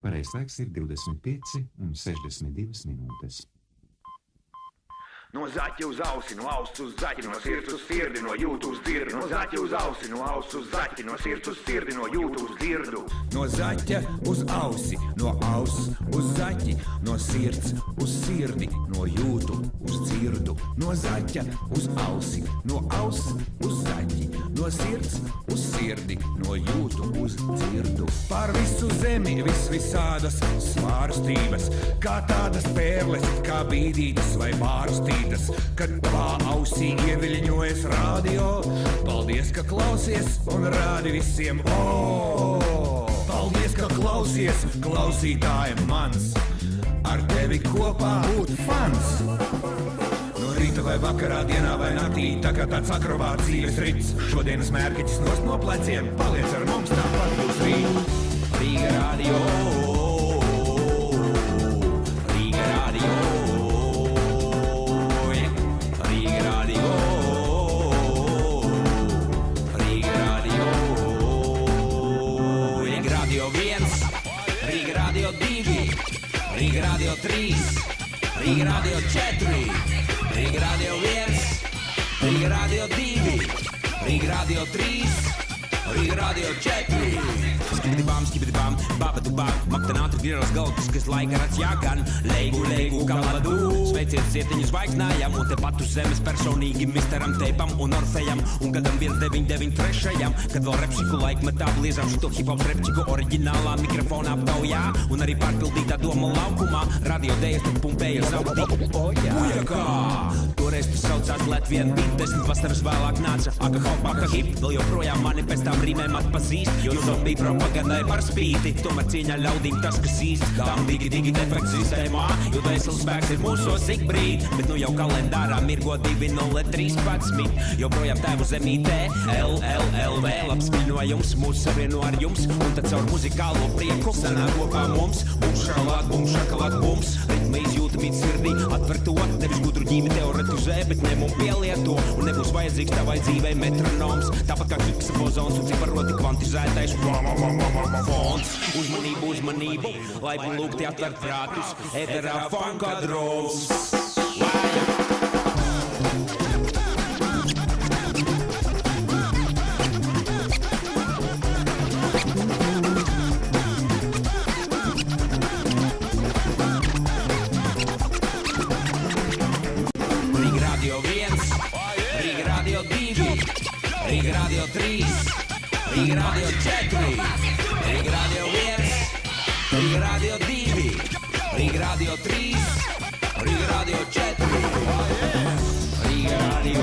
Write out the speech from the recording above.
Pareizais laiks ir 25,62 minūtes. No zaķa uz ausi, no auss uz zaķi, no sirds uz sirdi, no jūtu uz dzirdu. No zaķa uz ausi, no auss uz zaķi, no sirds uz sirdi, no jūtu uz dzirdu. No zaķa uz ausi, no auss uz zaķi, no sirds uz sirdi, no jūtu uz dzirdu. No zaķa uz ausi, no auss uz zaķi, no sirds uz sirdi, no jūtu uz dzirdu. Pār visu zemi visādas svārstības, kā tādas pērles, kā bīdītas vai bārstītas. Kad tavā ausī ieviļņojas radio, paldies, ka klausies un rādi visiem. Paldies, ka klausies, klausītājiem mans. Ar tevi kopā būt fans. No rīta vai vakarā, dienā vai naktī, tā kā tāds akrobāts dzīves rits. Šodienas mērķis nost no pleciem, paliec ar mums, tāpat būs rīt. Rīga radio. Rīga radio 3, Rīga radio 4, Rīga radio 1, Rīga radio 2, Rīga radio 3, Rīga radio 4. Skibidi-bam, babadu-bam, maktanātri vīros galvas, kas laika rats jāgan. Leigu, kaladu, sveiciet cietiņu zvaigznājam, un tepat uz zemes personīgi misteram Teipam un Orfejam, un gadam 1993, kad vēl repšiku laikmetā bliezām šito hip-hop repčiku oriģinālā mikrofonā aptaujā, un arī pārpildītā doma laukumā, radio dējas tad pumpēja zaudī. Bujakā! Toreiz tu saucās Latvien beat, 10 vasaras vēlāk nāca aka hip, vēl joprojām mani pēc tām rīmēm atpazīst, jo zombija propagandai par spīti, tomēr cieņā ļaudīm tas, kas īsti, tām digi defekts sistēmā, jo dvēseles spēks ir mūsos ik brīd, bet nu jau kalendārā mirgo 2013, joprojām tēvu zemītē, LLLV, labs viļņojums, mūs savieno ar jums, un tad caur muzikālo prieku sanāk kopā mums, bum šakalāt bums, ritma izjūtamīt sirdī, atver to, nevis gudru ģīmi teoretizē, bet ņem un pielieto, un nebūs vajadzīgs tavai dzīvei metronoms, tāpat kā Higsa bozons un ciparoti kvantizētais fonds. Uzmanību, laipni lūgti atvērt prātus, ēterā funka drūls. Rīga radio 1, Rīga radio 2, Rīga radio 3, Rīga radio 4, Rīga radio 1, Rīga radio 2, Rīga radio 3, Rīga radio 4, Rīga radio